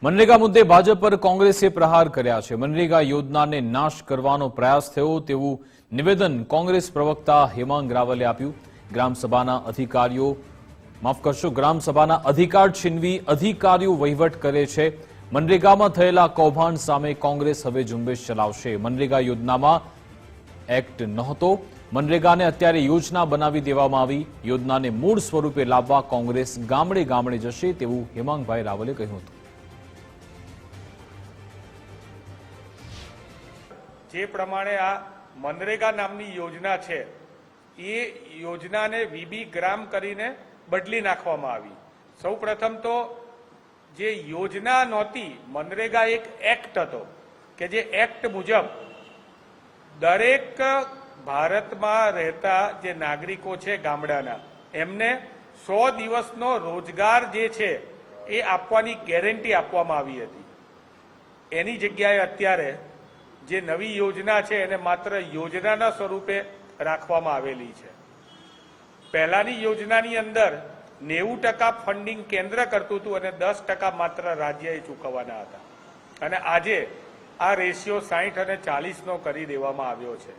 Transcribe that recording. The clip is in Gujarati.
મનરેગા મુદ્દે ભાજપ પર કોંગ્રેસે પ્રહાર કર્યા છે। મનરેગા યોજનાને નાશ કરવાનો પ્રયાસ થયો તેવું નિવેદન કોંગ્રેસ પ્રવક્તા હેમાંગ રાવલે આપ્યું। ગ્રામસભાના અધિકાર છીનવી અધિકારીઓ વહીવટ કરે છે। મનરેગામાં થયેલા કૌભાંડ સામે કોંગ્રેસ હવે ઝુંબેશ ચલાવશે। મનરેગા યોજનામાં એક્ટ નહોતો। મનરેગાને અત્યારે યોજના બનાવી દેવામાં આવી। યોજનાને મૂળ સ્વરૂપે લાવવા કોંગ્રેસ ગામડે ગામડે જશે તેવું હેમાંગભાઈ રાવલે કહ્યું હતું। જે પ્રમાણે આ મનરેગા નામની યોજના છે એ યોજનાને વીબી ગ્રામ કરીને બદલી નાખવામાં આવી। સૌપ્રથમ તો જે યોજના નહોતી, મનરેગા એક એક્ટ હતો કે જે એક્ટ મુજબ દરેક ભારતમાં રહેતા જે નાગરિકો છે ગામડાના એમને 100 દિવસનો રોજગાર જે છે એ આપવાની ગેરંટી આપવામાં આવી હતી। એની જગ્યાએ અત્યારે જે નવી યોજના છે એને માત્ર યોજનાના સ્વરૂપે રાખવામાં આવેલી છે। પહેલાની યોજનાની અંદર 90% ફંડિંગ કેન્દ્ર કરતું હતું અને 10% માત્ર રાજ્યએ ચૂકવવાના હતા અને આજે આ રેશિયો 60 અને 40નો કરી દેવામાં આવ્યો છે।